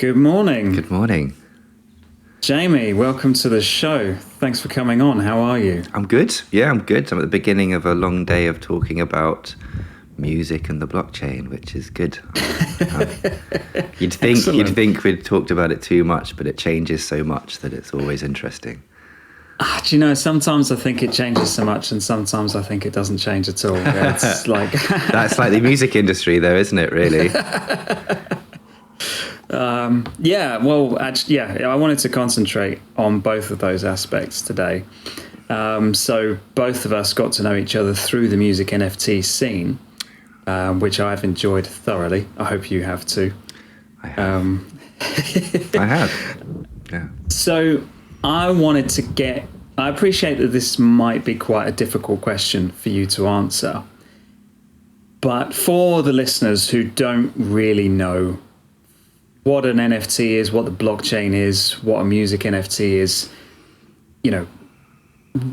Good morning. Good morning. Jamie, welcome to the show. Thanks for coming on. How are you? I'm good. Yeah, I'm good. I'm at the beginning of a long day of talking about music and the blockchain, which is good. You'd think we'd talked about it too much, but it changes so much that it's always interesting. Do you know, sometimes I think it changes so much and sometimes I think it doesn't change at all. It's like That's like the music industry though, isn't it, really? I wanted to concentrate on both of those aspects today. So both of us got to know each other through the music NFT scene, which I've enjoyed thoroughly. I hope you have too. I have. I have. Yeah. So I appreciate that this might be quite a difficult question for you to answer, but for the listeners who don't really know what an NFT is, what the blockchain is, what a music NFT is,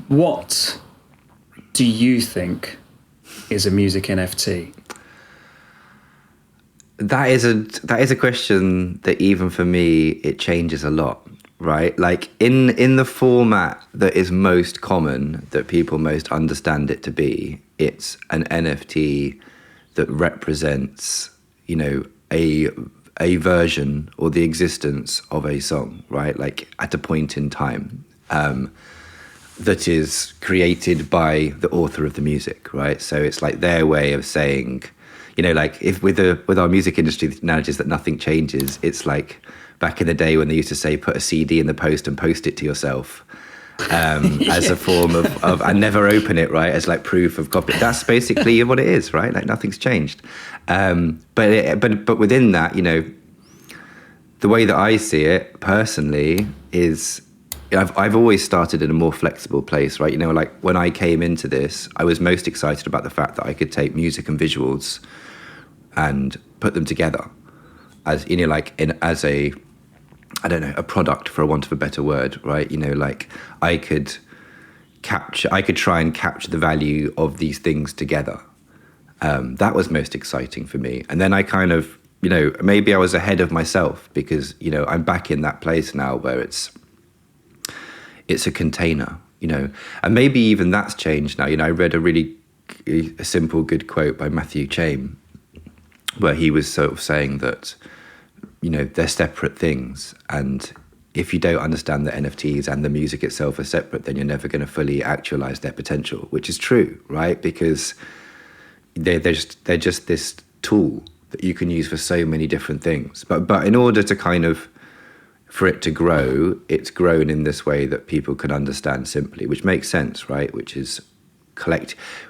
what do you think is a music NFT? That is a question that even for me, it changes a lot, right? Like in the format that is most common, that people most understand it to be, it's an NFT that represents, a version or the existence of a song, right? Like at a point in time that is created by the author of the music, right? So it's like their way of saying, like if with our music industry analogies that nothing changes, it's like back in the day when they used to say put a CD in the post and post it to yourself as a form of and never open it, right? As like proof of copy. That's basically what it is, right? Like nothing's changed. But within that, the way that I see it personally is I've always started in a more flexible place, right? Like when I came into this, I was most excited about the fact that I could take music and visuals and put them together as a product, for a want of a better word, right? Like I could try and capture the value of these things together. That was most exciting for me. And then I kind of, maybe I was ahead of myself because, I'm back in that place now where it's a container, and maybe even that's changed now. I read a simple, good quote by Matthew Chaim, where he was sort of saying that, they're separate things. And if you don't understand that NFTs and the music itself are separate, then you're never going to fully actualize their potential, which is true, right? Because they're just this tool that you can use for so many different things. But in order to for it to grow, it's grown in this way that people can understand simply, which makes sense, right? Which is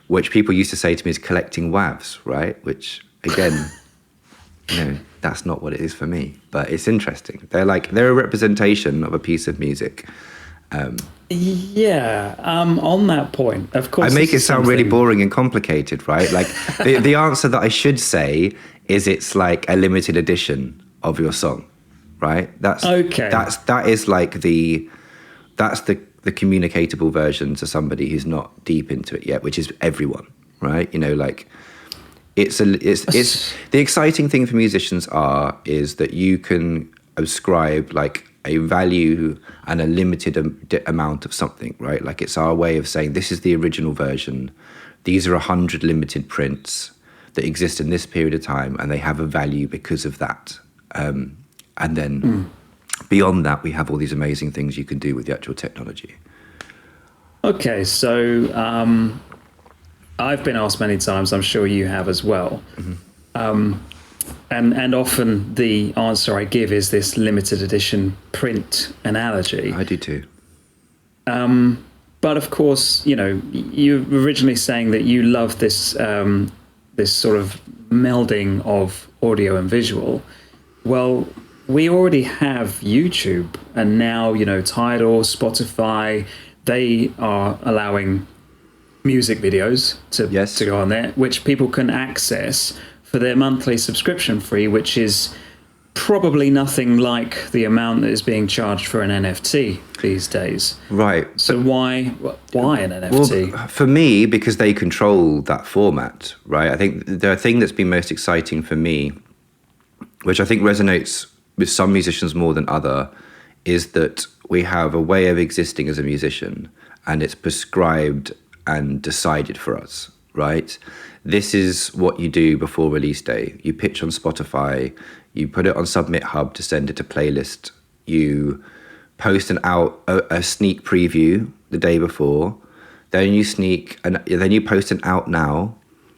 which people used to say to me is collecting WAVs, right? Which again, that's not what it is for me, but it's interesting. They're a representation of a piece of music. On that point, of course. I make it sound really boring and complicated, right? Like the answer that I should say is it's like a limited edition of your song, right? That's okay. That is like the communicatable version to somebody who's not deep into it yet, which is everyone, right? It's the exciting thing for musicians is that you can ascribe like a value and a limited amount of something, right? Like it's our way of saying this is the original version. These are 100 limited prints that exist in this period of time, and they have a value because of that. And then beyond that, we have all these amazing things you can do with the actual technology. Okay, so I've been asked many times, I'm sure you have as well. Mm-hmm. And often the answer I give is this limited edition print analogy. I do too. But of course, you were originally saying that you love this this sort of melding of audio and visual. Well, we already have YouTube, and now, Tidal, Spotify, they are allowing music videos to go on there, which people can access for their monthly subscription fee, which is probably nothing like the amount that is being charged for an NFT these days. Right. So why an NFT? Well, for me, because they control that format, right? I think the thing that's been most exciting for me, which I think resonates with some musicians more than other, is that we have a way of existing as a musician, and it's prescribed and decided for us, right? This is what you do before release day. You pitch on Spotify, you put it on Submit Hub to send it to playlist, you post a sneak preview the day before, then you post an out now,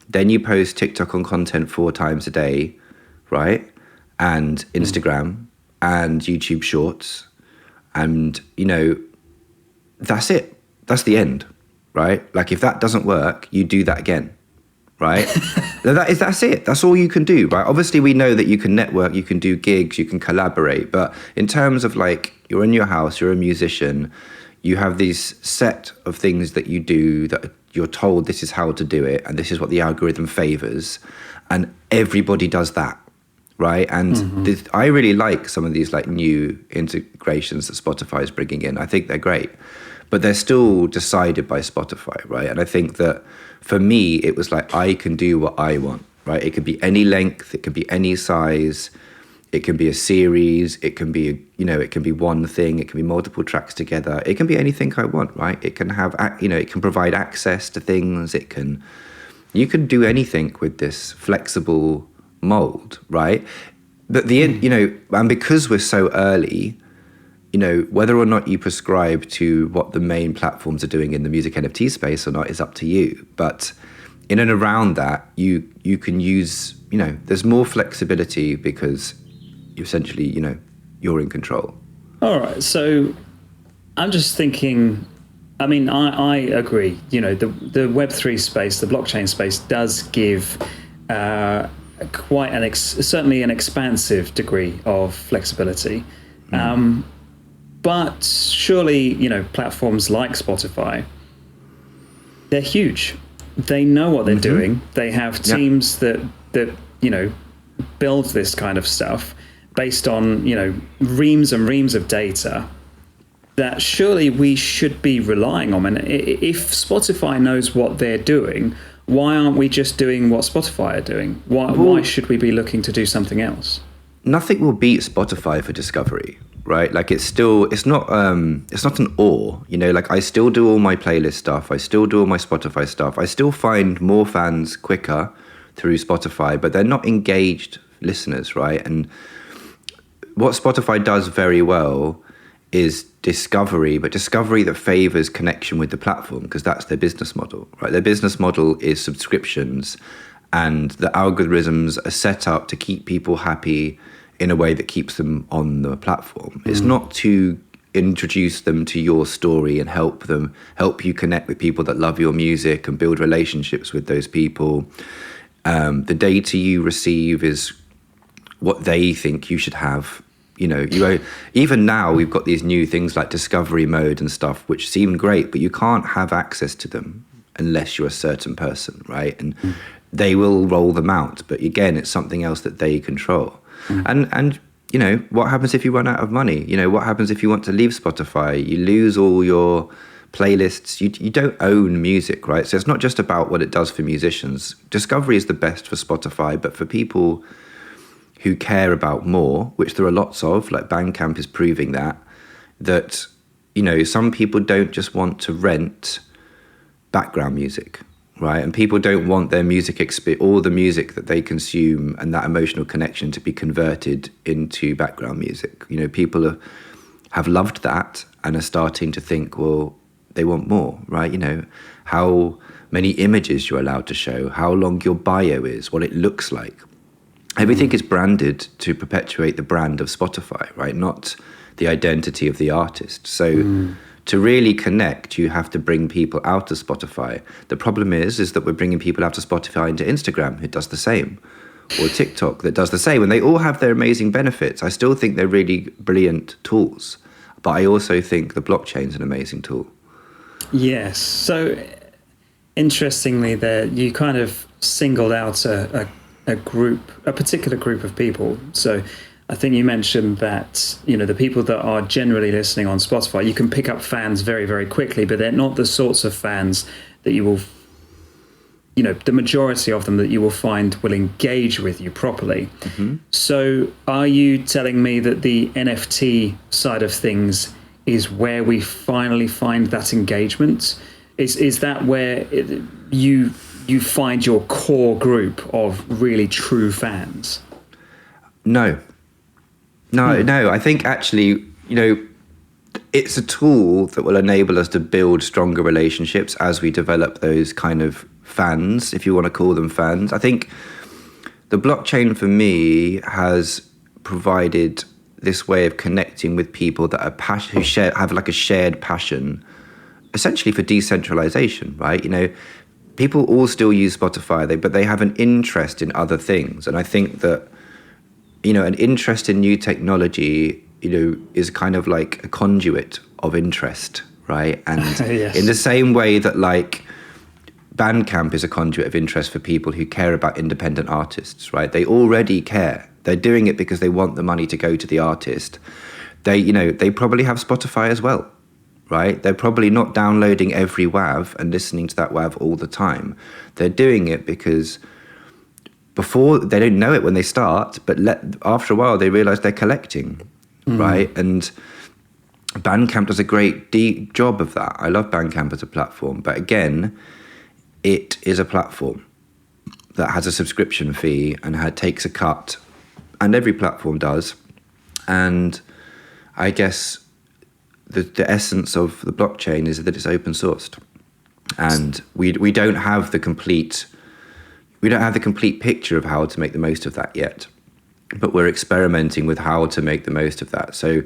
then you post TikTok on content 4 times a day, right? And Instagram and YouTube Shorts, and that's it. That's the end, right? Like if that doesn't work, you do that again, right? That's it. That's all you can do, right? Obviously, we know that you can network, you can do gigs, you can collaborate, but in terms of like you're in your house, you're a musician, you have these set of things that you do that you're told this is how to do it, and this is what the algorithm favors, and everybody does that, right? And I really like some of these like new integrations that Spotify is bringing in. I think they're great, but they're still decided by Spotify, right? And I think that for me, it was like I can do what I want, right? It could be any length, it could be any size, it can be a series, it can be it can be one thing, it can be multiple tracks together, it can be anything I want, right? It can have it can provide access to things, you can do anything with this flexible mold, right? But and because we're so early, whether or not you prescribe to what the main platforms are doing in the music NFT space or not is up to you. But in and around that, you can use, there's more flexibility because you essentially, you're in control. All right. So I'm just thinking, I mean, I agree. The Web3 space, the blockchain space does give quite certainly an expansive degree of flexibility. But surely, platforms like Spotify, they're huge. They know what they're doing. They have teams that build this kind of stuff based on, reams and reams of data that surely we should be relying on. And if Spotify knows what they're doing, why aren't we just doing what Spotify are doing? Why should we be looking to do something else? Nothing will beat Spotify for discovery, right? Like it's not an or, like I still do all my playlist stuff. I still do all my Spotify stuff. I still find more fans quicker through Spotify, but they're not engaged listeners, right? And what Spotify does very well is discovery, but discovery that favors connection with the platform, because that's their business model, right? Their business model is subscriptions, and the algorithms are set up to keep people happy in a way that keeps them on the platform. It's not to introduce them to your story and help you connect with people that love your music and build relationships with those people. The data you receive is what they think you should have. Even now we've got these new things like discovery mode and stuff, which seem great, but you can't have access to them unless you're a certain person, right? And they will roll them out, but again, it's something else that they control. And what happens if you run out of money? What happens if you want to leave Spotify? You lose all your playlists. You don't own music, right? So it's not just about what it does for musicians. Discovery is the best for Spotify, but for people who care about more, which there are lots of, like Bandcamp is proving that some people don't just want to rent background music, right? And people don't want their music all the music that they consume and that emotional connection to be converted into background music. People have loved that and are starting to think, well, they want more, right? How many images you're allowed to show, how long your bio is, what it looks like. Everything is branded to perpetuate the brand of Spotify, right? Not the identity of the artist. So to really connect, you have to bring people out of Spotify. The problem is that we're bringing people out of Spotify into Instagram, who does the same, or TikTok that does the same. And they all have their amazing benefits. I still think they're really brilliant tools, but I also think the blockchain is an amazing tool. Yes. So interestingly, there you kind of singled out a particular group of people. So I think you mentioned that, the people that are generally listening on Spotify, you can pick up fans very, very quickly, but they're not the sorts of fans that you the majority of them that you will find will engage with you properly. So are you telling me that the NFT side of things is where we finally find that engagement? Is that where you find your core group of really true fans? No. I think actually, it's a tool that will enable us to build stronger relationships as we develop those kind of fans, if you want to call them fans. I think the blockchain for me has provided this way of connecting with people that are who have like a shared passion, essentially for decentralization, right? People all still use Spotify, but they have an interest in other things. And I think that, an interest in new technology, is kind of like a conduit of interest, right? And Yes. In the same way that like Bandcamp is a conduit of interest for people who care about independent artists, right? They already care. They're doing it because they want the money to go to the artist. They probably have Spotify as well, right? They're probably not downloading every WAV and listening to that WAV all the time. They're doing it because they don't know it when they start, but after a while they realize they're collecting, right? And Bandcamp does a great job of that. I love Bandcamp as a platform, but again, it is a platform that has a subscription fee and takes a cut, and every platform does. And I guess the essence of the blockchain is that it's open sourced, and we don't have the complete picture of how to make the most of that yet, but we're experimenting with how to make the most of that. So,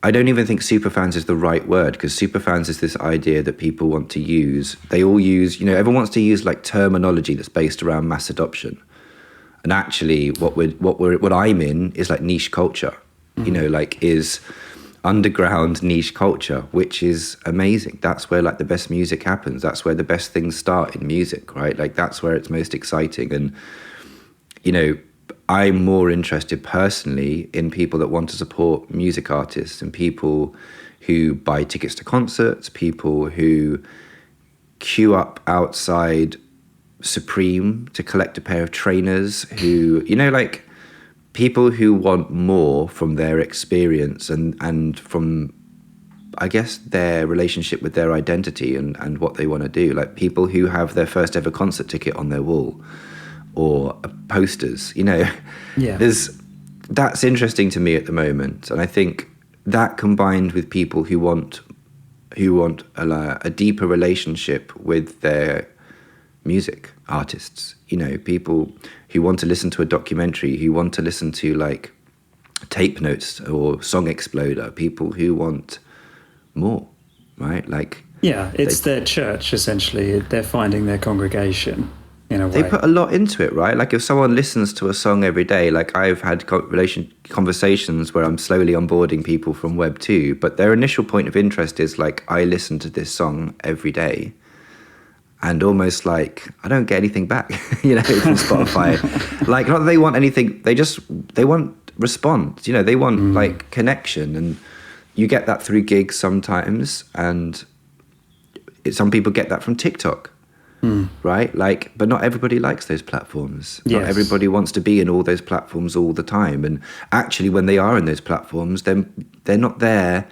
I don't even think superfans is the right word, because superfans is this idea that people want to use. They all use, everyone wants to use like terminology that's based around mass adoption. And actually what I'm in is like niche culture, is underground niche culture, which is amazing. That's where like the best music happens. That's where the best things start in music, right? Like that's where it's most exciting. And, I'm more interested personally in people that want to support music artists and people who buy tickets to concerts, people who queue up outside Supreme to collect a pair of trainers, who, people who want more from their experience and from, I guess, their relationship with their identity and what they want to do. Like people who have their first ever concert ticket on their wall, or posters, Yeah. That's interesting to me at the moment. And I think that combined with people who want a deeper relationship with their music artists, people who want to listen to a documentary, who want to listen to like tape notes or Song Exploder, people who want more, right? Like, yeah, it's their church, essentially. They're finding their congregation. They put a lot into it, right? Like if someone listens to a song every day, like I've had conversations where I'm slowly onboarding people from Web 2, but their initial point of interest is like, I listen to this song every day, and almost like I don't get anything back, from Spotify. Like not that they want anything, they want response, they want like connection, and you get that through gigs sometimes, and some people get that from TikTok. Right? Like, but not everybody likes those platforms. Yes. Not everybody wants to be in all those platforms all the time. And actually, when they are in those platforms, then they're not there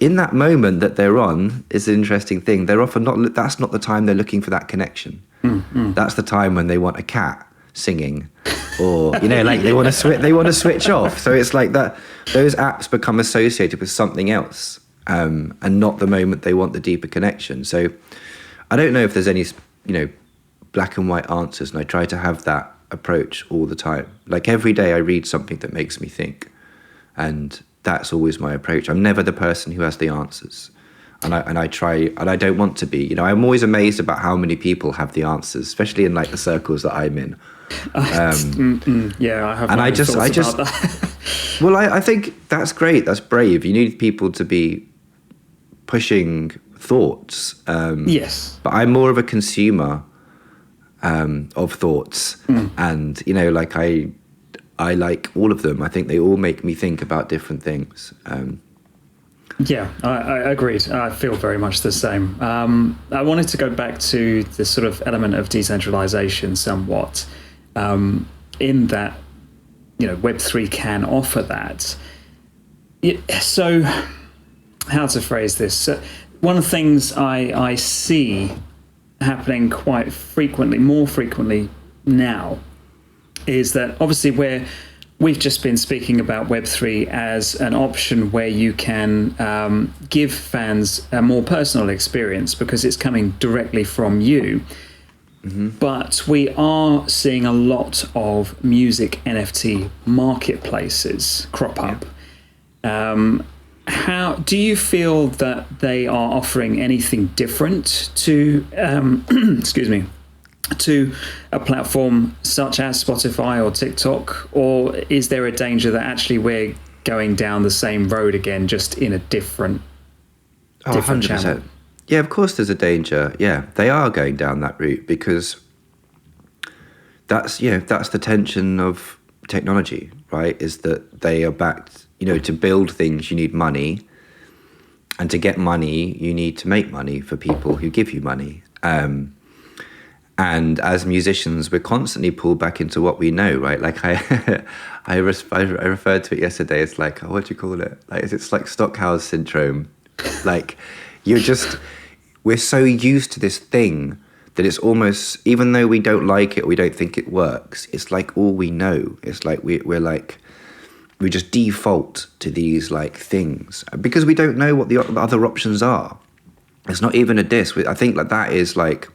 in that moment that they're on. Is an interesting thing. They're often not. That's not the time they're looking for that connection. That's the time when they want a cat singing, or like they want to switch. They want to switch off. So it's like that. Those apps become associated with something else, and not the moment they want the deeper connection. So I don't know if there's any black and white answers, and I try to have that approach all the time. Like every day I read something that makes me think, and that's always my approach. I'm never the person who has the answers, and I try, and I don't want to be. I'm always amazed about how many people have the answers, especially in like the circles that I'm in. Yeah, I have. And I just about that. Well, I think that's great. That's brave. You need people to be pushing thoughts. Yes. But I'm more of a consumer of thoughts, and like I like all of them. I think they all make me think about different things. Yeah, I agreed. I feel very much the same. I wanted to go back to the sort of element of decentralization somewhat, in that, Web3 can offer that. So, how to phrase this? So, one of the things I see happening quite frequently, more frequently now, is that obviously we've just been speaking about Web3 as an option where you can give fans a more personal experience because it's coming directly from you. Mm-hmm. But we are seeing a lot of music NFT marketplaces crop up. How do you feel that they are offering anything different to, excuse me, to a platform such as Spotify or TikTok, or is there a danger that actually we're going down the same road again, just in a different 100%. channel? Yeah, of course there's a danger. Yeah, they are going down that route because that's the tension of technology, right? Is that they are backed, to build things you need money, and to get money you need to make money for people who give you money. And as musicians, we're constantly pulled back into what we know, right? Like I referred to it yesterday. It's like, what do you call it? Like, it's like Stockhouse syndrome. Like, we're so used to this thing that it's almost, even though we don't like it or we don't think it works, it's like all we know. It's like we just default to these like things because we don't know what the other options are. It's not even a diss. I think like that is like,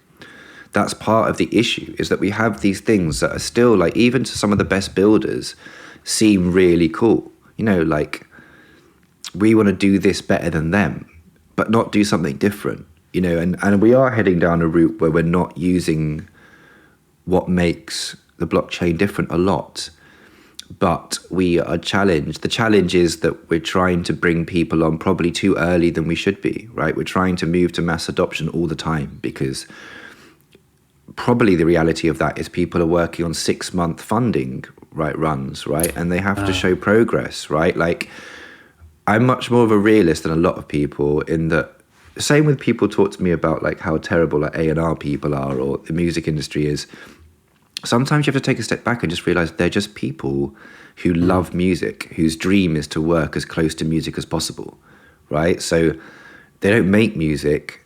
that's part of the issue, is that we have these things that are still like, even to some of the best builders, seem really cool. Like, we want to do this better than them, but not do something different, and we are heading down a route where we're not using what makes the blockchain different a lot. But we are challenged. The challenge is that we're trying to bring people on probably too early than we should be, right? We're trying to move to mass adoption all the time because probably the reality of that is people are working on 6-month funding runs, right? And they have to show progress, right? Like, I'm much more of a realist than a lot of people in that. Same with people talk to me about like how terrible like A&R people are or the music industry is. Sometimes you have to take a step back and just realize they're just people who love music, whose dream is to work as close to music as possible, right? So they don't make music,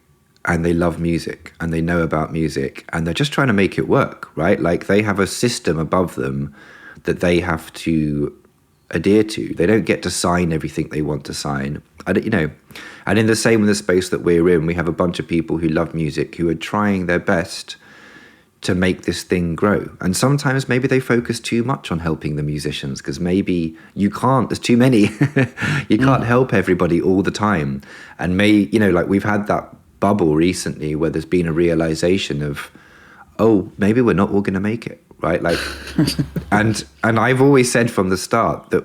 and they love music and they know about music and they're just trying to make it work, right? Like, they have a system above them that they have to adhere to. They don't get to sign everything they want to sign. And in the same in the space that we're in, we have a bunch of people who love music who are trying their best to make this thing grow. And sometimes maybe they focus too much on helping the musicians because maybe there's too many. You can't help everybody all the time. And like we've had that bubble recently where there's been a realization of, oh, maybe we're not all going to make it, right? Like, and I've always said from the start that,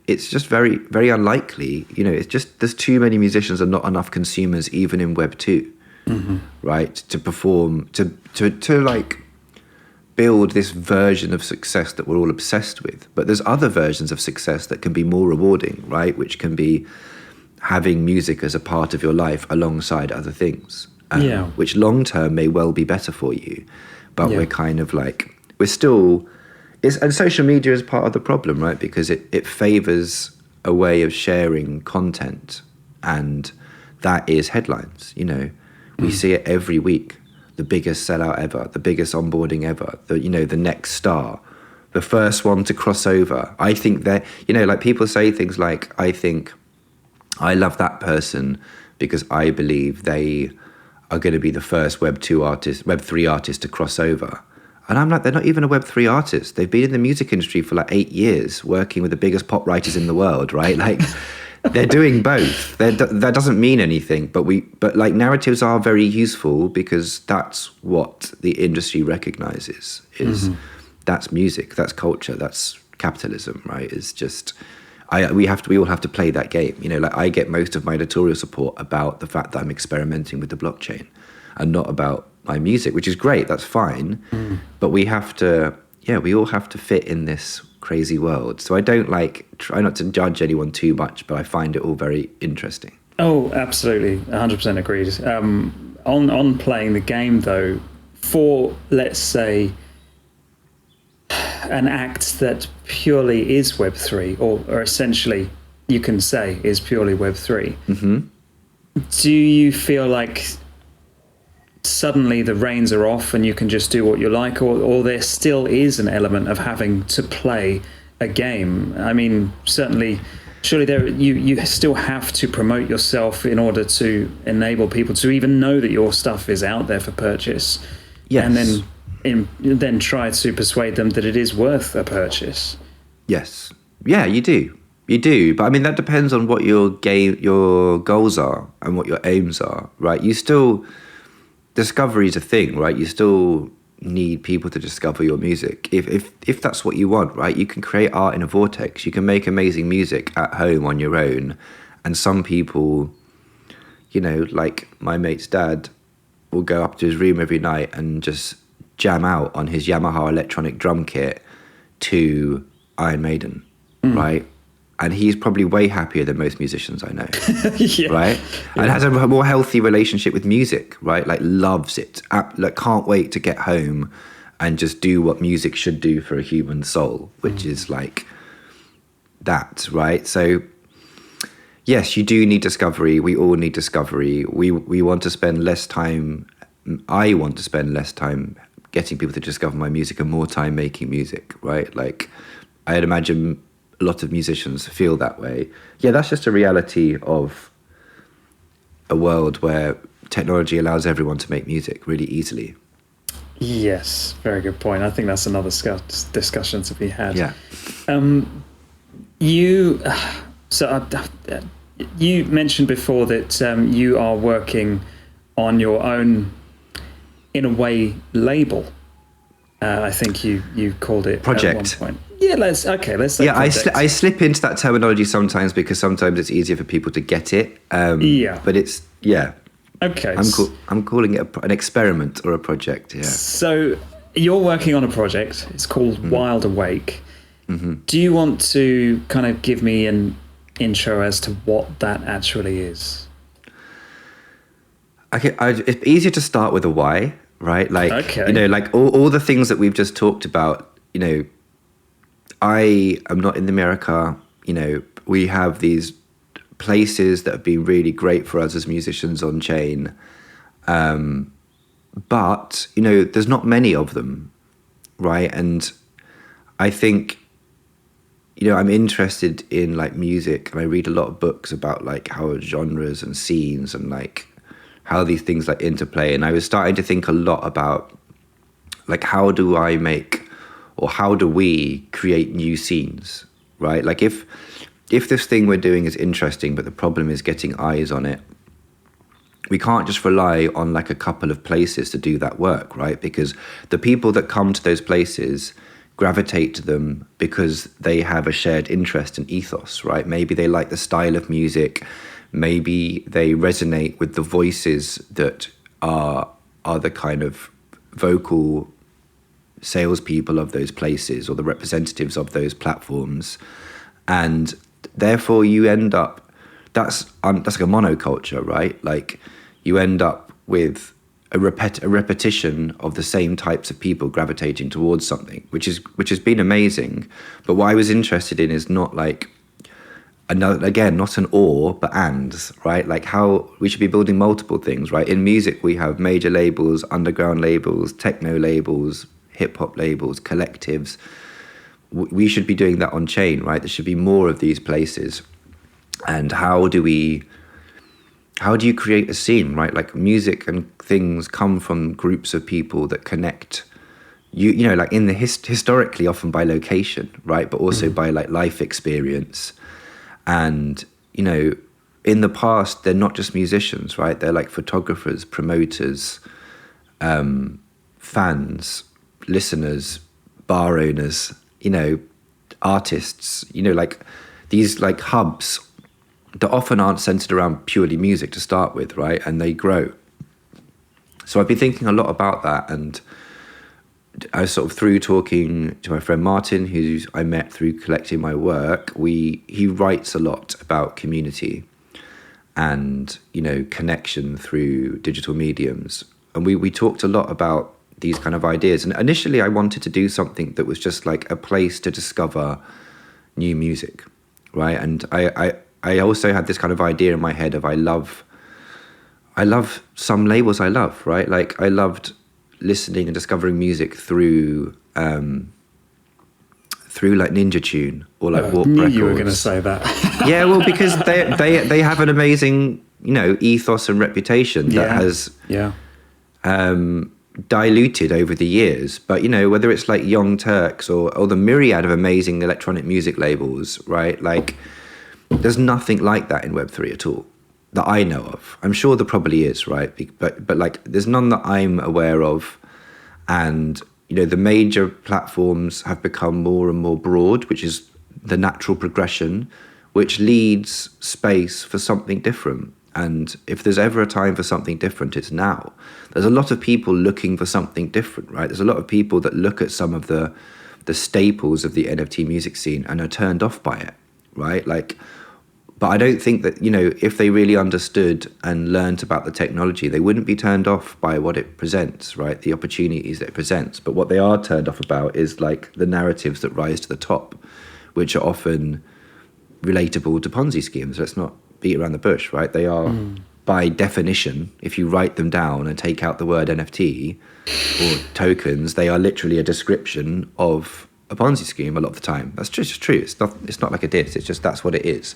it's just very, very unlikely, it's just, there's too many musicians and not enough consumers, even in Web 2, right? To perform, to like build this version of success that we're all obsessed with. But there's other versions of success that can be more rewarding, right? Which can be having music as a part of your life alongside other things, which long term may well be better for you. But we're kind of like, we're still, and social media is part of the problem, right? Because it favors a way of sharing content, and that is headlines. We see it every week. The biggest sellout ever, the biggest onboarding ever, the next star, the first one to cross over. I think that, like people say things like, I love that person because I believe they are going to be the first Web3 artist to cross over. And I'm like, they're not even a Web3 artist. They've been in the music industry for like 8 years, working with the biggest pop writers in the world, right? Like, they're doing both. That doesn't mean anything, but like narratives are very useful because that's what the industry recognizes is that's music, that's culture, that's capitalism, right? It's just, we all have to play that game. Like, I get most of my editorial support about the fact that I'm experimenting with the blockchain and not about my music, which is great. That's fine. But we have to, we all have to fit in this crazy world. So I don't try not to judge anyone too much, but I find it all very interesting. Oh, absolutely, 100% agreed. On playing the game though, for let's say an act that purely is Web three, or essentially you can say is purely Web 3 do you feel like suddenly the reins are off and you can just do what you like, or there still is an element of having to play a game? I mean, certainly, surely you still have to promote yourself in order to enable people to even know that your stuff is out there for purchase, Yes. and then try to persuade them that it is worth a purchase. Yes. Yeah, you do. You do. But I mean, that depends on what your goals are and what your aims are, right? Discovery is a thing, right? You still need people to discover your music. If that's what you want, right? You can create art in a vortex. You can make amazing music at home on your own. And some people, like my mate's dad, will go up to his room every night and just jam out on his Yamaha electronic drum kit to Iron Maiden, right? And he's probably way happier than most musicians I know, Yeah. right? Yeah. And has a more healthy relationship with music, right? Like loves it, like can't wait to get home and just do what music should do for a human soul, which is like that, right? So yes, you do need discovery. We all need discovery. We want to spend less time. I want to spend less time getting people to discover my music and more time making music, right? Like I'd imagine a lot of musicians feel that way. Yeah, that's just a reality of a world where technology allows everyone to make music really easily. Yes, very good point. I think that's another discussion to be had. Yeah. You mentioned before that you are working on your own, in a way, label. I think you called it Project. at one point. Yeah, let's say Yeah, project. I slip into that terminology sometimes because sometimes it's easier for people to get it. Yeah. But it's, yeah. Okay. I'm calling it an experiment or a project, yeah. So you're working on a project. It's called Wild Awake. Do you want to kind of give me an intro as to what that actually is? Okay, it's easier to start with a why, right? Like, Okay. like all the things that we've just talked about, I am not in America. We have these places that have been really great for us as musicians on chain. But, there's not many of them, right? And I think, I'm interested in like music, and I read a lot of books about like how genres and scenes and like how these things like interplay. And I was starting to think a lot about like how do we create new scenes, right? Like if this thing we're doing is interesting, but the problem is getting eyes on it, we can't just rely on like a couple of places to do that work, right? Because the people that come to those places gravitate to them because they have a shared interest and ethos, right? Maybe they like the style of music. Maybe they resonate with the voices that are the kind of vocal salespeople of those places or the representatives of those platforms, and therefore you end up that's like a monoculture, right? Like you end up with a repetition of the same types of people gravitating towards something, which has been amazing. But what I was interested in is not like not an or, but ands, right? Like how we should be building multiple things, right? In music, we have major labels, underground labels, techno labels, hip hop labels, collectives. We should be doing that on chain, right? There should be more of these places. And how do you create a scene, right? Like music and things come from groups of people that connect. Like in the historically, often by location, right? But also by like life experience. And, in the past, they're not just musicians, right? They're like photographers, promoters, fans, listeners, bar owners, artists, like these like hubs that often aren't centered around purely music to start with, right? And they grow. So I've been thinking a lot about that, and I sort of, through talking to my friend Martin, who I met through collecting my work, he writes a lot about community. and, you know, connection through digital mediums. And we talked a lot about these kind of ideas. And initially I wanted to do something that was just like a place to discover new music, right? And I also had this kind of idea in my head of I love some labels I love, right? Like I loved listening and discovering music through like Ninja Tune or like Warp knew Records. you were going to say that. Yeah, well, because they have an amazing, you know, ethos and reputation that has diluted over the years. But, you know, whether it's like Young Turks or the myriad of amazing electronic music labels, right? Like there's nothing like that in Web3 at all that I know of. I'm sure there probably is, right? But like there's none that I'm aware of. And, you know, the major platforms have become more and more broad, which is the natural progression, which leads space for something different. And if there's ever a time for something different, it's now. There's a lot of people looking for something different, right? There's a lot of people that look at some of the staples of the NFT music scene and are turned off by it, right? Like, but I don't think that, you know, if they really understood and learned about the technology, they wouldn't be turned off by what it presents, right? The opportunities that it presents. But what they are turned off about is like the narratives that rise to the top, which are often relatable to Ponzi schemes. Let's not beat around the bush, right? They are, by definition, if you write them down and take out the word NFT or tokens, they are literally a description of a Ponzi scheme a lot of the time. That's just true. It's not like a diss. It's just that's what it is.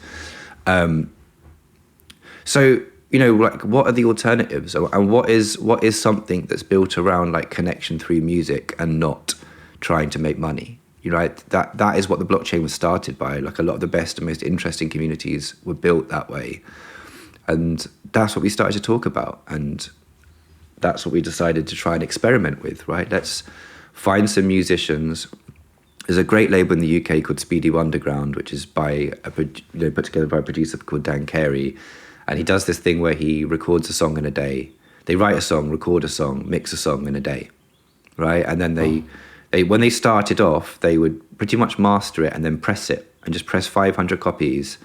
So, you know, like, what are the alternatives, and what is something that's built around like connection through music and not trying to make money? You know, right? That is what the blockchain was started by. Like a lot of the best and most interesting communities were built that way, and that's what we started to talk about, and that's what we decided to try and experiment with. Right? Let's find some musicians. There's a great label in the UK called Speedy Underground, which is put together by a producer called Dan Carey, and he does this thing where he records a song in a day. They write a song, record a song, mix a song in a day, right? And then they when they started off, they would pretty much master it and then press it and just press 500 copies,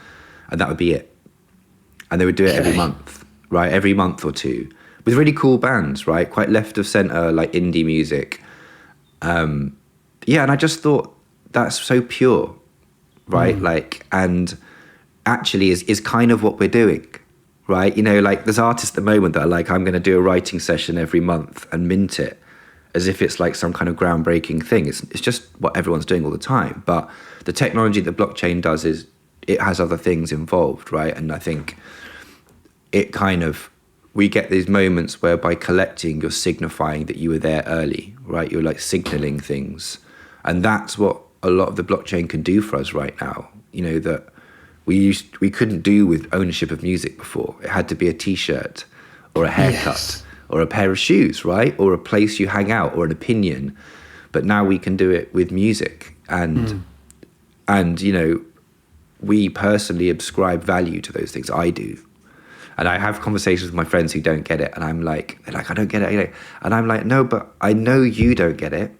and that would be it. And they would do it every month, right? Every month or two, with really cool bands, right? Quite left of center, like indie music. Yeah, and I just thought that's so pure, right? Like, and actually is kind of what we're doing, right? You know, like there's artists at the moment that are like, I'm going to do a writing session every month and mint it as if it's like some kind of groundbreaking thing. It's just what everyone's doing all the time. But the technology that blockchain does is it has other things involved, right? And I think it kind of, we get these moments where by collecting, you're signifying that you were there early, right? You're like signaling things. And that's what a lot of the blockchain can do for us right now. You know, that we couldn't do with ownership of music before. It had to be a T-shirt or a haircut or a pair of shoes, right? Or a place you hang out or an opinion. But now we can do it with music. And you know, we personally ascribe value to those things. I do. And I have conversations with my friends who don't get it. And they're like, I don't get it. And I'm like, no, but I know you don't get it.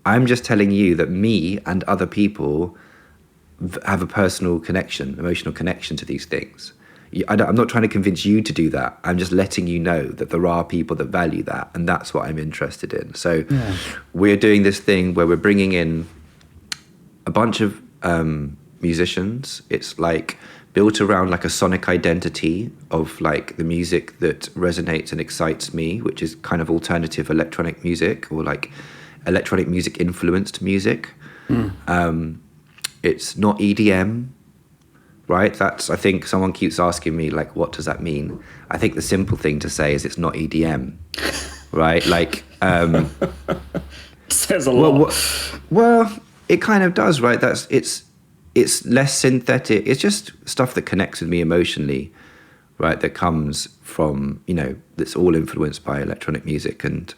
I'm just telling you that me and other people have a personal connection, emotional connection to these things. I'm not trying to convince you to do that. I'm just letting you know that there are people that value that, and that's what I'm interested in. So we're doing this thing where we're bringing in a bunch of musicians. It's like built around like a sonic identity of like the music that resonates and excites me, which is kind of alternative electronic music or like electronic music influenced music. It's not EDM, right? I think someone keeps asking me like, what does that mean? I think the simple thing to say is it's not EDM, right? Like, says a lot. Well, it kind of does, right? It's less synthetic. It's just stuff that connects with me emotionally, right? That comes from, you know, that's all influenced by electronic music. And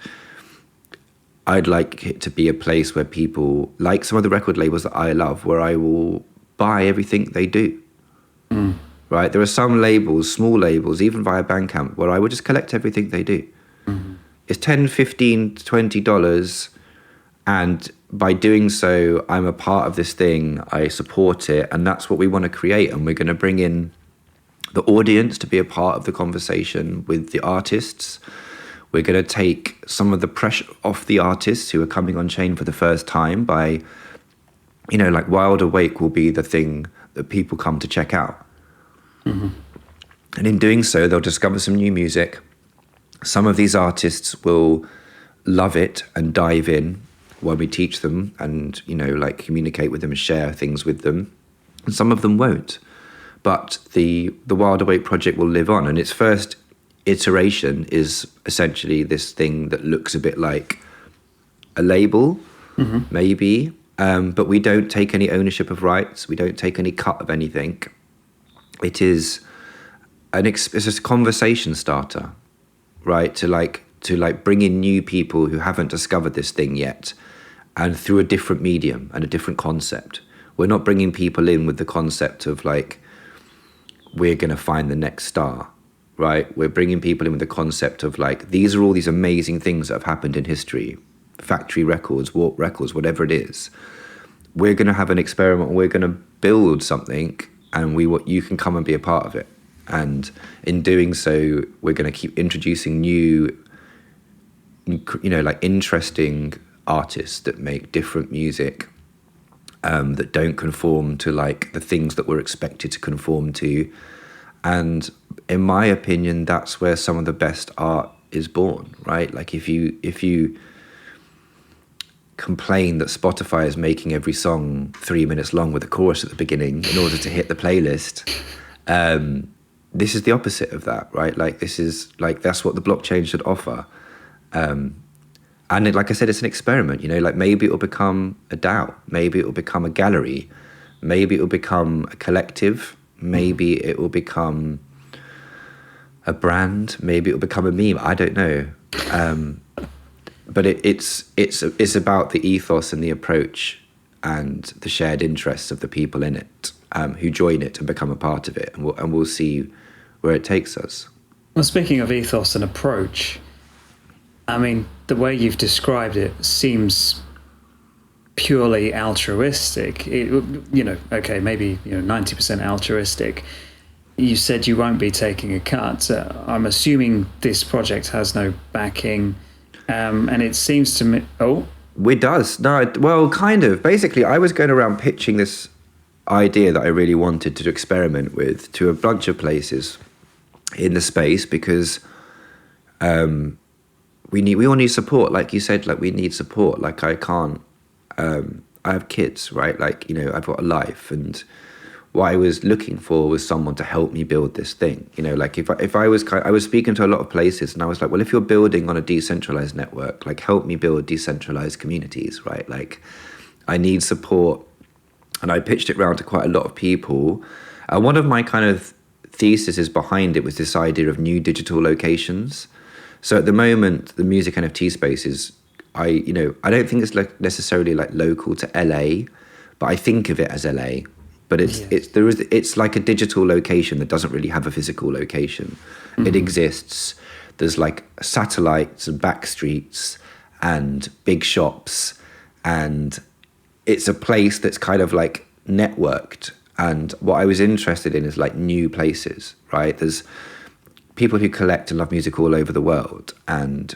I'd like it to be a place where people, like some of the record labels that I love, where I will buy everything they do, right? There are some labels, small labels, even via Bandcamp, where I would just collect everything they do. It's $10, $15, $20, and by doing so, I'm a part of this thing, I support it, and that's what we want to create. And we're going to bring in the audience to be a part of the conversation with the artists. We're going to take some of the pressure off the artists who are coming on chain for the first time by, like Wild Awake will be the thing that people come to check out. Mm-hmm. And in doing so, they'll discover some new music. Some of these artists will love it and dive in while we teach them and, like communicate with them and share things with them. And some of them won't. But the Wild Awake project will live on. And its first iteration is essentially this thing that looks a bit like a label, mm-hmm. maybe. But we don't take any ownership of rights. We don't take any cut of anything. It is it's a conversation starter, right? To bring in new people who haven't discovered this thing yet, and through a different medium and a different concept. We're not bringing people in with the concept of like, we're going to find the next star, right? We're bringing people in with the concept of like, these are all these amazing things that have happened in history, factory records, warp records, whatever it is. We're going to have an experiment. We're going to build something, and you can come and be a part of it. And in doing so, we're going to keep introducing new, like interesting artists that make different music, that don't conform to like the things that we're expected to conform to. And in my opinion, that's where some of the best art is born, right? Like if you complain that Spotify is making every song 3 minutes long with a chorus at the beginning in order to hit the playlist, this is the opposite of that, right? Like this is like, that's what the blockchain should offer. And like I said, it's an experiment, like maybe it will become a DAO, maybe it will become a gallery, maybe it will become a collective, maybe it will become a brand, maybe it will become a meme, I don't know. But it's about the ethos and the approach and the shared interests of the people in it, who join it and become a part of it, and we'll see where it takes us. Well, speaking of ethos and approach, I mean, the way you've described it seems purely altruistic. Okay, maybe 90% altruistic. You said you won't be taking a cut. I'm assuming this project has no backing, and it seems to me. Oh, it does. No, well, kind of. Basically, I was going around pitching this idea that I really wanted to experiment with to a bunch of places in the space because we all need support. Like you said, like we need support. Like I can't. I have kids, right? Like I've got a life, and what I was looking for was someone to help me build this thing. Like if I was speaking to a lot of places, and I was like, well, if you're building on a decentralized network, like help me build decentralized communities, right? Like I need support. And I pitched it around to quite a lot of people. One of my kind of theses behind it was this idea of new digital locations. So at the moment, the music NFT space is, I don't think it's like necessarily like local to LA, but I think of it as LA. But it's like a digital location that doesn't really have a physical location. Mm-hmm. It exists. There's like satellites and back streets and big shops, and it's a place that's kind of like networked. And what I was interested in is like new places, right? There's people who collect and love music all over the world. And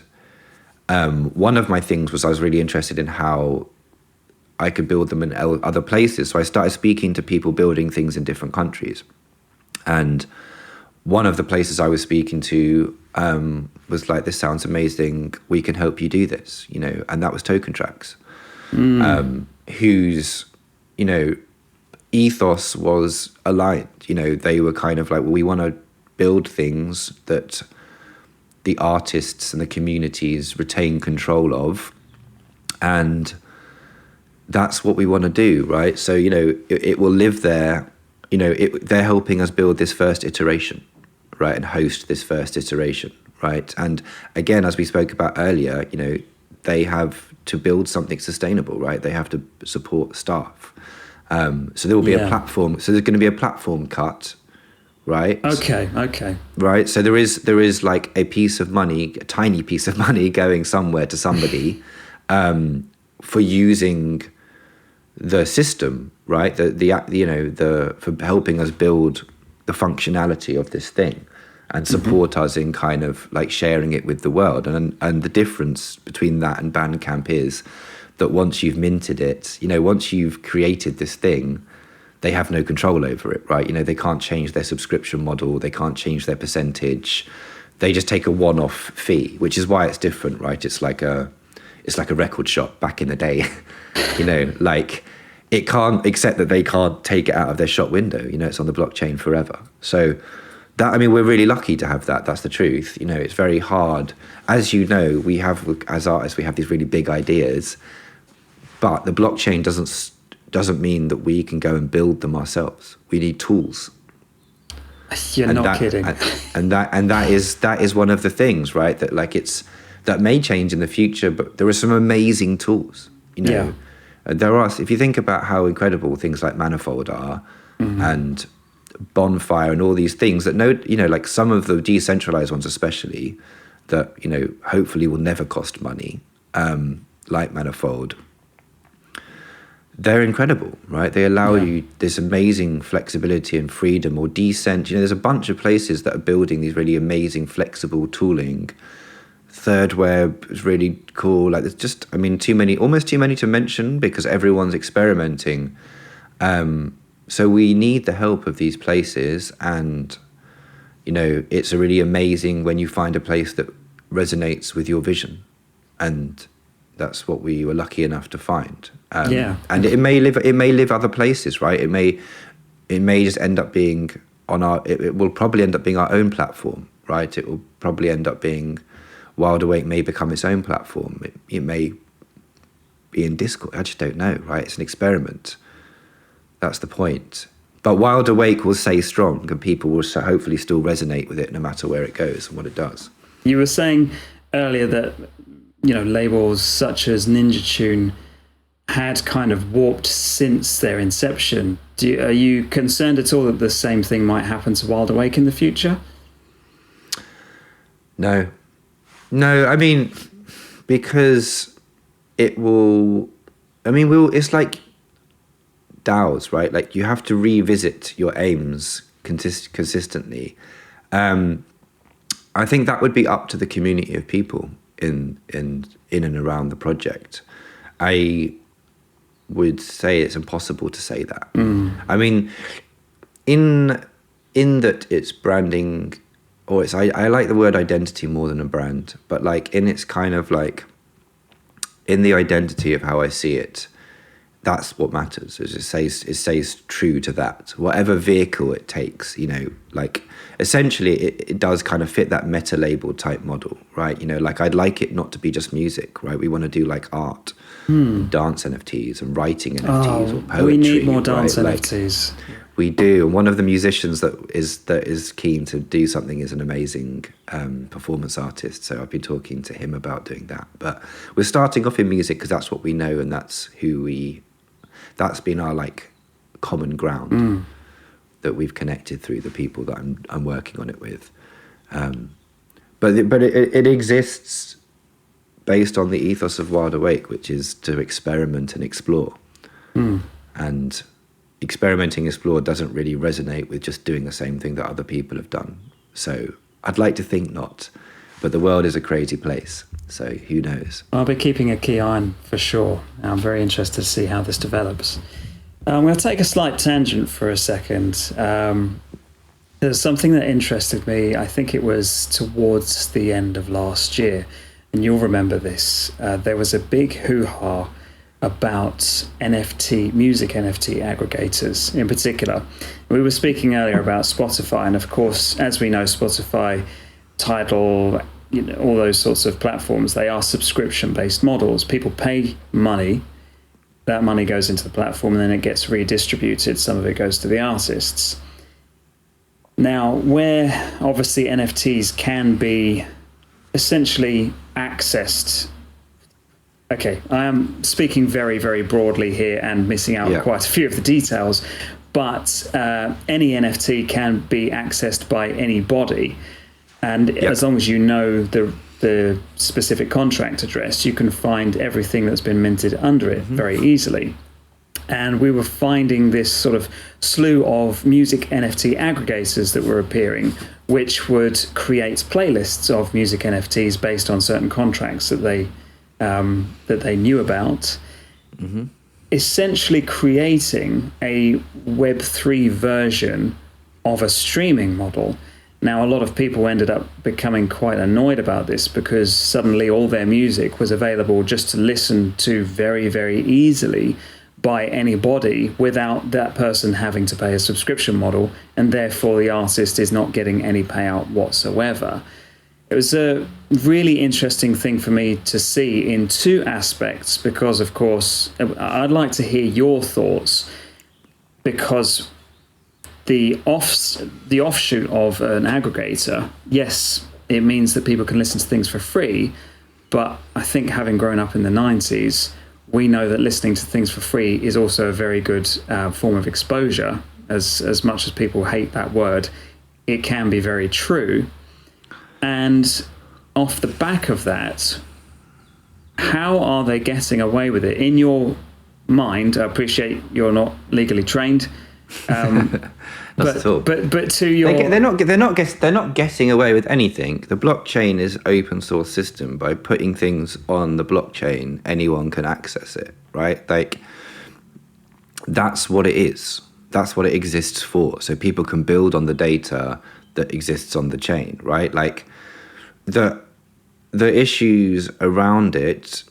one of my things was I was really interested in how I could build them in other places. So I started speaking to people building things in different countries. And one of the places I was speaking to was like, this sounds amazing. We can help you do this, and that was Token Tracks. Whose, ethos was aligned. They were kind of like, well, we want to build things that the artists and the communities retain control of. And that's what we want to do, right? So, it will live there. They're helping us build this first iteration, right? And host this first iteration, right? And again, as we spoke about earlier, they have to build something sustainable, right? They have to support staff. So there will be a platform. So there's going to be a platform cut, right? Okay. Right. So there is like a piece of money, a tiny piece of money going somewhere to somebody for using the system, right? For helping us build the functionality of this thing and support us in kind of like sharing it with the world. And the difference between that and Bandcamp is that once you've minted it, you know, once you've created this thing, they have no control over it, right? You know, they can't change their subscription model, they can't change their percentage. They just take a one-off fee, which is why it's different, right? It's like a record shop back in the day, you know, like it can't, except that they can't take it out of their shop window, you know, it's on the blockchain forever. So that, I mean, we're really lucky to have that. That's the truth. You know, it's very hard. As you know, we have, as artists, we have these really big ideas, but the blockchain doesn't mean that we can go and build them ourselves. We need tools. You're not kidding. And that is one of the things, right? That like that may change in the future, but there are some amazing tools, you know. Yeah. There are, if you think about how incredible things like Manifold are, and Bonfire and all these things that you know, like some of the decentralized ones especially, that, you know, hopefully will never cost money, like Manifold. They're incredible, right? They allow you this amazing flexibility and freedom, or Decent. You know, there's a bunch of places that are building these really amazing flexible tooling. Third Web is really cool. Like, there's just, I mean, almost too many to mention because everyone's experimenting. So we need the help of these places, and, you know, it's really amazing when you find a place that resonates with your vision, and that's what we were lucky enough to find. And it may live other places, right? It may just end up being it will probably end up being our own platform, right? It will probably end up being, Wild Awake may become its own platform. It may be in Discord. I just don't know, right? It's an experiment. That's the point. But Wild Awake will stay strong, and people will hopefully still resonate with it no matter where it goes and what it does. You were saying earlier that, you know, labels such as Ninja Tune had kind of warped since their inception. Are you concerned at all that the same thing might happen to Wild Awake in the future? No, I mean, because it will, I mean, it's like DAOs, right? Like, you have to revisit your aims consistently. I think that would be up to the community of people in and around the project. I would say it's impossible to say that. I mean, in that it's branding, or it's I like the word identity more than a brand, but like in its kind of like in the identity of how I see it, that's what matters. Is it stays true to that, whatever vehicle it takes, you know, like essentially it does kind of fit that meta label type model, right? You know, like I'd like it not to be just music, right? We want to do like art, dance NFTs and writing NFTs or poetry. We need more dance right? NFTs. Like, we do. And one of the musicians that is keen to do something is an amazing performance artist. So I've been talking to him about doing that. But we're starting off in music because that's what we know, and that's that's been our like common ground that we've connected through the people that I'm working on it with. But it exists based on the ethos of Wild Awake, which is to experiment and explore. And experimenting, explore doesn't really resonate with just doing the same thing that other people have done. So I'd like to think not, but the world is a crazy place. So who knows? I'll be keeping a key eye on for sure. I'm very interested to see how this develops. I'm going to take a slight tangent for a second. There's something that interested me. I think it was towards the end of last year, and you'll remember this. There was a big hoo-ha about music NFT aggregators in particular. We were speaking earlier about Spotify, and of course, as we know, Spotify, Tidal, you know, all those sorts of platforms, they are subscription-based models. People pay money, that money goes into the platform, and then it gets redistributed. Some of it goes to the artists. Now, where obviously NFTs can be essentially accessed. Okay, I am speaking very, very broadly here and missing out on quite a few of the details, but any NFT can be accessed by anybody. And as long as you know the specific contract address, you can find everything that's been minted under it very easily. And we were finding this sort of slew of music NFT aggregators that were appearing, which would create playlists of music NFTs based on certain contracts that they knew about, essentially creating a Web3 version of a streaming model. Now, a lot of people ended up becoming quite annoyed about this because suddenly all their music was available just to listen to very, very easily by anybody without that person having to pay a subscription model, and therefore the artist is not getting any payout whatsoever. It was a really interesting thing for me to see in two aspects because, of course, I'd like to hear your thoughts, because the offshoot of an aggregator, yes, it means that people can listen to things for free, but I think having grown up in the 90s, we know that listening to things for free is also a very good form of exposure. As much as people hate that word, it can be very true. And off the back of that, how are they getting away with it? In your mind, I appreciate you're not legally trained, but to your they're not getting away with anything. The blockchain is an open source system. By putting things on the blockchain, anyone can access it, right? Like, that's what it is. That's what it exists for. So people can build on the data that exists on the chain, right? Like, the issues around it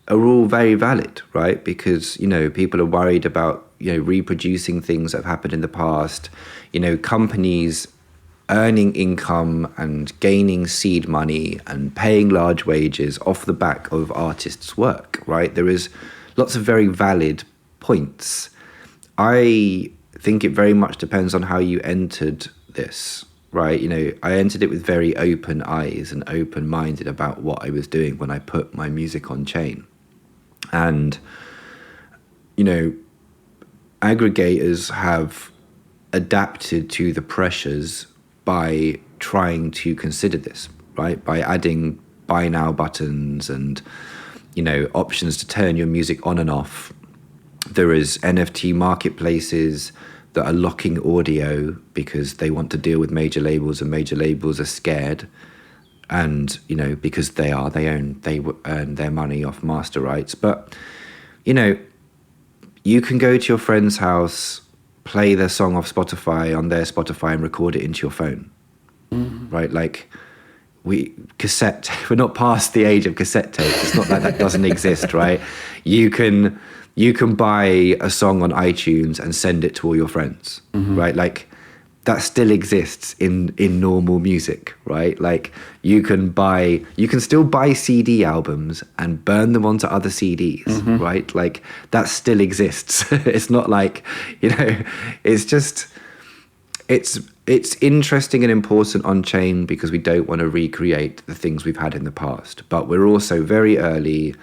are all very valid, right? Because, people are worried about, reproducing things that have happened in the past, companies earning income and gaining seed money and paying large wages off the back of artists' work, right? There is lots of very valid points. I think it very much depends on how you entered this, right? I entered it with very open eyes and open-minded about what I was doing when I put my music on chain. And, aggregators have adapted to the pressures by trying to consider this, right? By adding buy now buttons and, options to turn your music on and off. There is NFT marketplaces that are locking audio because they want to deal with major labels, and major labels are scared. And, because they earn their money off master rights. But, you can go to your friend's house, play their song off Spotify on their Spotify and record it into your phone, right? Like, we're not past the age of cassette tapes. It's not like that doesn't exist, right? You can buy a song on iTunes and send it to all your friends, right? Like, that still exists in normal music, right? Like, you can still buy CD albums and burn them onto other CDs, right? Like, that still exists. It's not like, it's just, it's interesting and important on chain because we don't want to recreate the things we've had in the past. But we're also very early.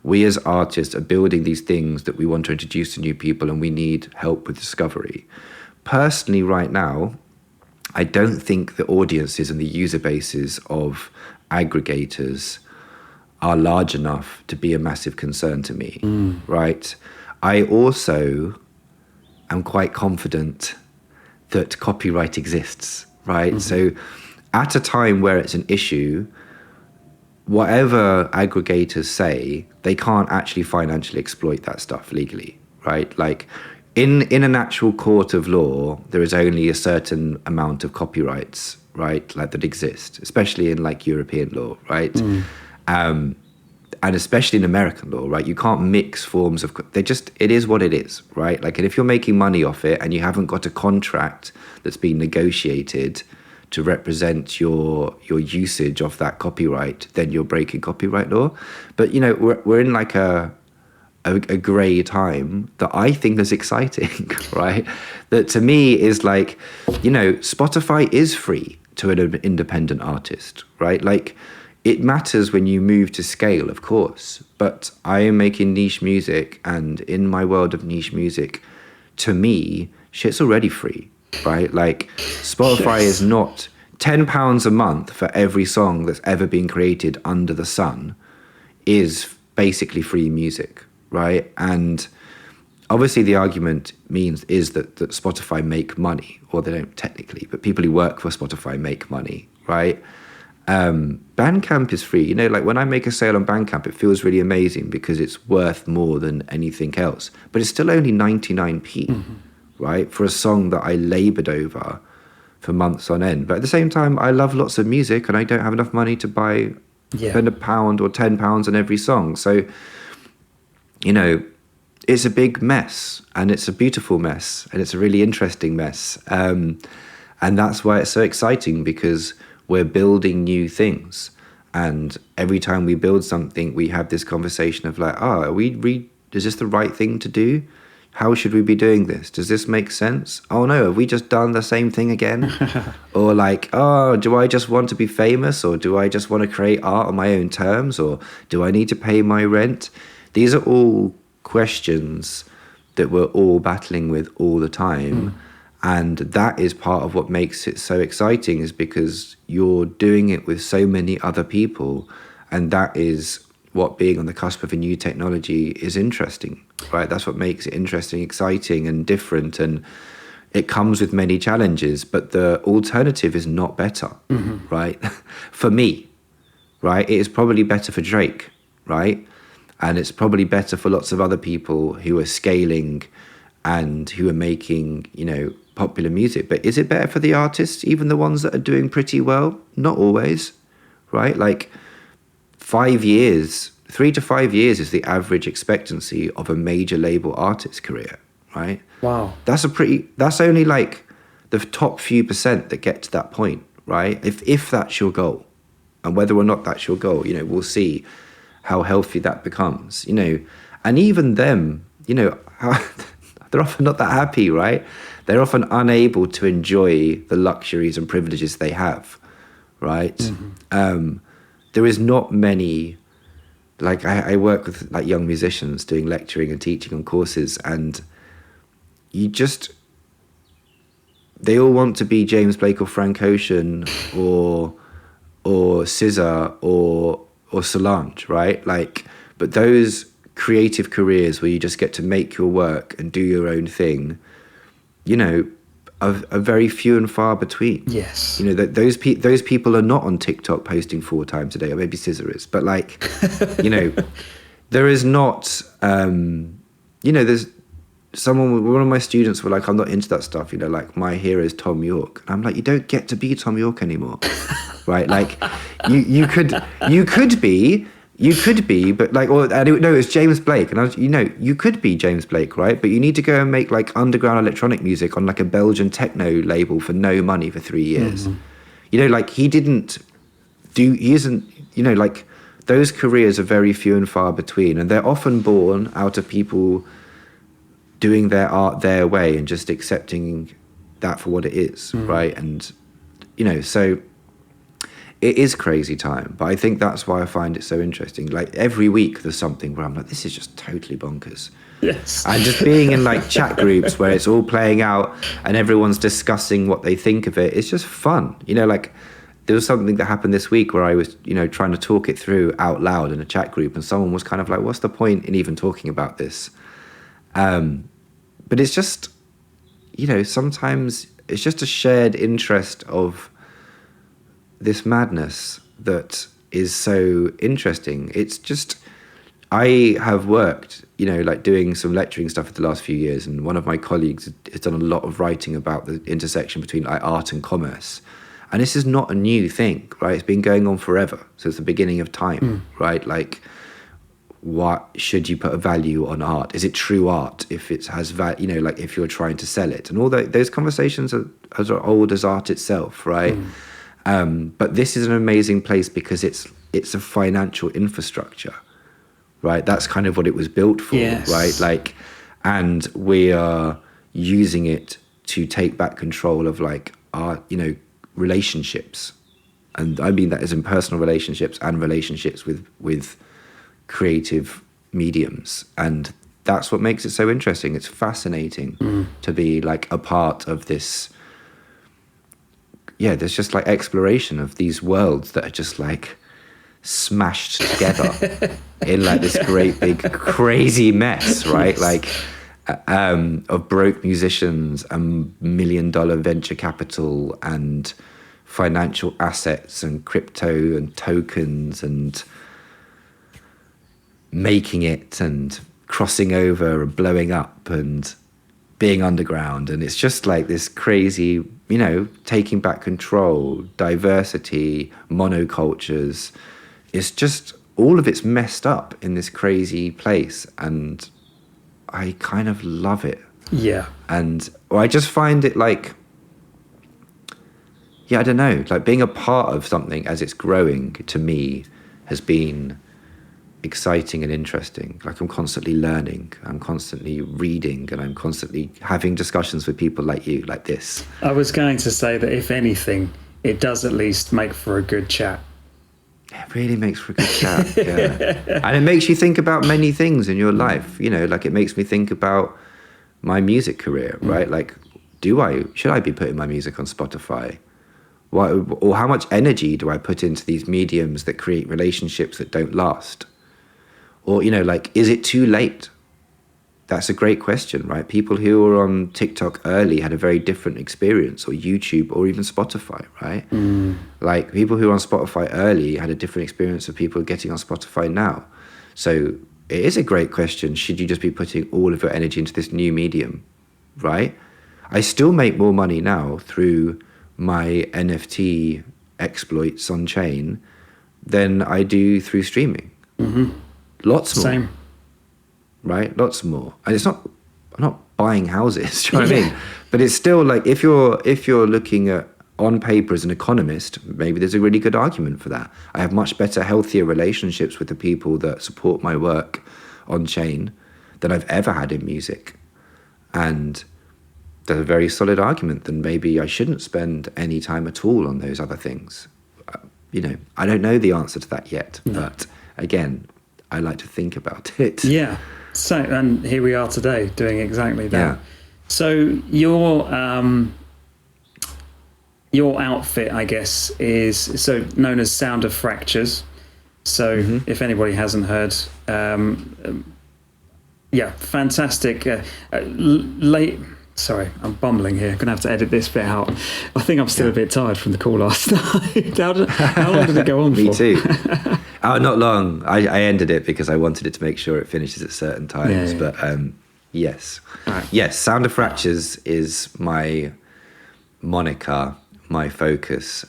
We as artists are building these things that we want to introduce to new people, and we need help with discovery. Personally, right now, I don't think the audiences and the user bases of aggregators are large enough to be a massive concern to me, right? I also am quite confident that copyright exists, right? So at a time where it's an issue, whatever aggregators say, they can't actually financially exploit that stuff legally, right? Like, in an actual court of law, there is only a certain amount of copyrights, right, like, that exist, especially in, like, European law, right? And especially in American law, right? You can't mix forms of, it is what it is, right? Like, and if you're making money off it and you haven't got a contract that's been negotiated to represent your usage of that copyright, then you're breaking copyright law. But, we're in like a grey time that I think is exciting, right? That to me is like, Spotify is free to an independent artist, right? Like, it matters when you move to scale, of course, but I am making niche music, and in my world of niche music, to me, shit's already free, right? Like, Spotify is not £10 a month for every song that's ever been created under the sun is basically free music, right? And obviously the argument is that Spotify make money, or they don't technically, but people who work for Spotify make money, right? Bandcamp is free. You know, like when I make a sale on Bandcamp, it feels really amazing because it's worth more than anything else. But it's still only 99p, right? For a song that I labored over for months on end. But at the same time, I love lots of music and I don't have enough money to spend £1 or £10 on every song. So, you know, it's a big mess, and it's a beautiful mess, and it's a really interesting mess. And that's why it's so exciting, because we're building new things. And every time we build something, we have this conversation of like, is this the right thing to do? How should we be doing this? Does this make sense? Oh no, have we just done the same thing again? Or like, do I just want to be famous? Or do I just want to create art on my own terms? Or do I need to pay my rent? These are all questions that we're all battling with all the time. And that is part of what makes it so exciting, is because you're doing it with so many other people. And that is what being on the cusp of a new technology is interesting, right? That's what makes it interesting, exciting and different. And it comes with many challenges, but the alternative is not better, right? For me, right? It is probably better for Drake, right? And it's probably better for lots of other people who are scaling and who are making, you know, popular music. But is it better for the artists, even the ones that are doing pretty well? Not always, right? Like 3 to 5 years is the average expectancy of a major label artist's career, right? Wow. That's only like the top few percent that get to that point, right? If that's your goal, and whether or not that's your goal, you know, we'll see how healthy that becomes, you know. And even them, you know, they're often not that happy, right? They're often unable to enjoy the luxuries and privileges they have, right? There is not many, like I work with like young musicians doing lecturing and teaching on courses, and they all want to be James Blake or Frank Ocean or SZA or Solange, right? Like, but those creative careers where you just get to make your work and do your own thing, you know, are very few and far between. Yes. You know, those people are not on TikTok posting 4 times a day, or maybe SZA is, but like, you know, there is not, you know, there's one of my students were like, I'm not into that stuff, you know, like my hero is Tom York. And I'm like, you don't get to be Tom York anymore, right? Like you could be, but like, no, it's James Blake. And you could be James Blake, right? But you need to go and make like underground electronic music on like a Belgian techno label for no money for 3 years. You know, like he isn't, you know, like those careers are very few and far between. And they're often born out of people doing their art their way and just accepting that for what it is, right? And, you know, so it is crazy time, but I think that's why I find it so interesting. Like every week there's something where I'm like, this is just totally bonkers. Yes. And just being in like chat groups where it's all playing out and everyone's discussing what they think of it, it's just fun. You know, like there was something that happened this week where I was, you know, trying to talk it through out loud in a chat group, and someone was kind of like, what's the point in even talking about this? But it's just, you know, sometimes it's just a shared interest of this madness that is so interesting. It's just, I have worked, you know, like doing some lecturing stuff for the last few years, and one of my colleagues has done a lot of writing about the intersection between like art and commerce. And this is not a new thing, right? It's been going on forever. So it's the beginning of time, right? Like, what should you put a value on art? Is it true art if it has value, you know, like if you're trying to sell it? And all those conversations are as old as art itself, right? But this is an amazing place because it's a financial infrastructure, right? That's kind of what it was built for, yes. right? Like, and we are using it to take back control of like our, you know, relationships. And I mean that as in personal relationships and relationships with creative mediums. And that's what makes it so interesting. It's fascinating to be like a part of this. Yeah, there's just like exploration of these worlds that are just like smashed together in like this great big crazy mess, right? Like, of broke musicians and $1 million venture capital and financial assets and crypto and tokens and making it and crossing over and blowing up and being underground. And it's just like this crazy, you know, taking back control, diversity, monocultures. It's just, all of it's messed up in this crazy place. And I kind of love it. Yeah. And I just find it like, yeah, I don't know, like being a part of something as it's growing to me has been exciting and interesting. Like I'm constantly learning, I'm constantly reading, and I'm constantly having discussions with people like you, like this. I was going to say that if anything, it does at least make for a good chat. It really makes for a good chat, yeah. And it makes you think about many things in your life, you know, like it makes me think about my music career, right? Like, should I be putting my music on Spotify? Or how much energy do I put into these mediums that create relationships that don't last? Or, you know, like, is it too late? That's a great question, right? People who were on TikTok early had a very different experience, or YouTube, or even Spotify, right? Like, people who were on Spotify early had a different experience of people getting on Spotify now. So it is a great question. Should you just be putting all of your energy into this new medium, right? I still make more money now through my NFT exploits on chain than I do through streaming. Lots more. Same. Right? Lots more. And it's not, I'm not buying houses, do you know what I mean? But it's still like, if you're looking at, on paper as an economist, maybe there's a really good argument for that. I have much better, healthier relationships with the people that support my work on chain than I've ever had in music. And there's a very solid argument that maybe I shouldn't spend any time at all on those other things. You know, I don't know the answer to that yet, but again, I like to think about it. Yeah. So, and here we are today doing exactly that. Yeah. So your outfit, I guess, is so known as Sound of Fractures. So if anybody hasn't heard, yeah, fantastic. Sorry, I'm bumbling here. I'm going to have to edit this bit out. I think I'm still a bit tired from the call last night. How long did it go on for? Me too. Oh, not long. I ended it because I wanted it to make sure it finishes at certain times. Yeah. But yes. Right. Yes, Sound of Fractures is my moniker, my focus,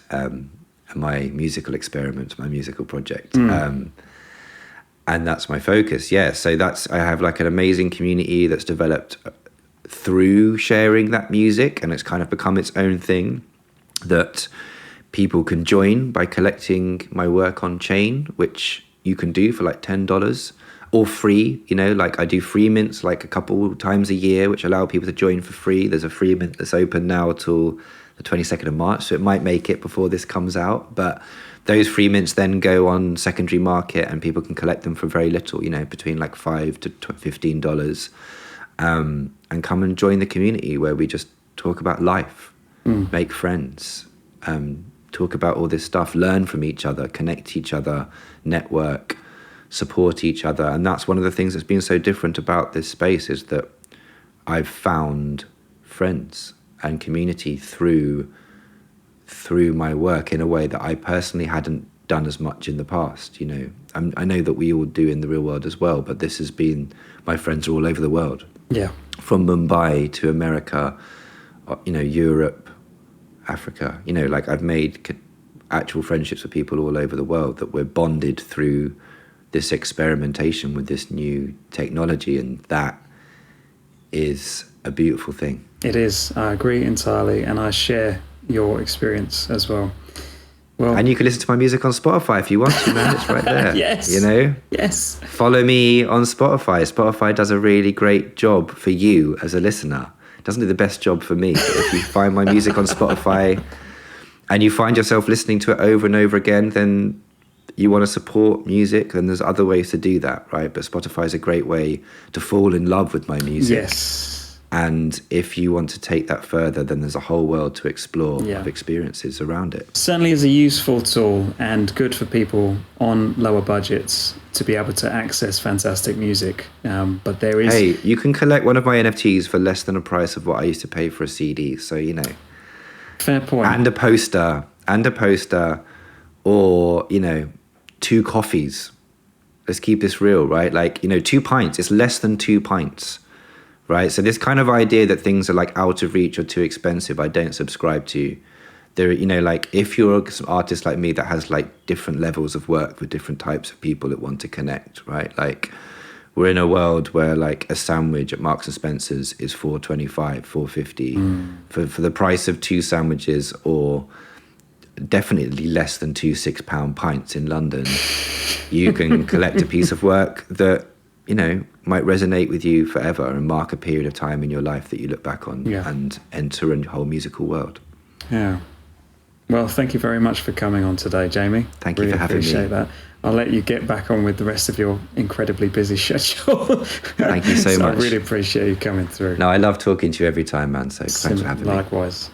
my musical experiment, my musical project. And that's my focus, yeah. So I have like an amazing community that's developed through sharing that music, and it's kind of become its own thing that people can join by collecting my work on chain, which you can do for like $10 or free. You know, like I do free mints like a couple times a year, which allow people to join for free. There's a free mint that's open now till the 22nd of March, so it might make it before this comes out. But those free mints then go on secondary market and people can collect them for very little, you know, between like $5 to $15. And come and join the community where we just talk about life, make friends, talk about all this stuff, learn from each other, connect each other, network, support each other. And that's one of the things that's been so different about this space, is that I've found friends and community through my work in a way that I personally hadn't done as much in the past. You know, I know that we all do in the real world as well, but this has been, my friends are all over the world. Yeah. From Mumbai to America, you know, Europe, Africa, you know, like I've made actual friendships with people all over the world that we're bonded through this experimentation with this new technology. And that is a beautiful thing. It is. I agree entirely. And I share your experience as well. Well, and you can listen to my music on Spotify if you want to, man. It's right there. Yes. You know? Yes. Follow me on Spotify. Spotify does a really great job for you as a listener. It doesn't do the best job for me. But if you find my music on Spotify and you find yourself listening to it over and over again, then you want to support music, then there's other ways to do that, right? But Spotify is a great way to fall in love with my music. Yes. And if you want to take that further, then there's a whole world to explore Yeah. of experiences around it. Certainly is a useful tool and good for people on lower budgets to be able to access fantastic music. But there is... Hey, you can collect one of my NFTs for less than the price of what I used to pay for a CD. So, you know. Fair point. And a poster, or, you know, 2 coffees. Let's keep this real, right? Like, you know, 2 pints. It's less than 2 pints. Right, so this kind of idea that things are like out of reach or too expensive, I don't subscribe to. There, you know, like if you're an artist like me that has like different levels of work with different types of people that want to connect, right? Like we're in a world where like a sandwich at Marks and Spencer's is $4.25, $4.50 for the price of 2 sandwiches, or definitely less than 2 £6 pints in London. You can collect a piece of work that, you know, might resonate with you forever and mark a period of time in your life that you look back on and enter a whole musical world. Yeah. Well, thank you very much for coming on today, Jamie. Thank you for having me. Appreciate that. I'll let you get back on with the rest of your incredibly busy schedule. Thank you so much. I really appreciate you coming through. No, I love talking to you every time, man. So thanks for having me. Likewise.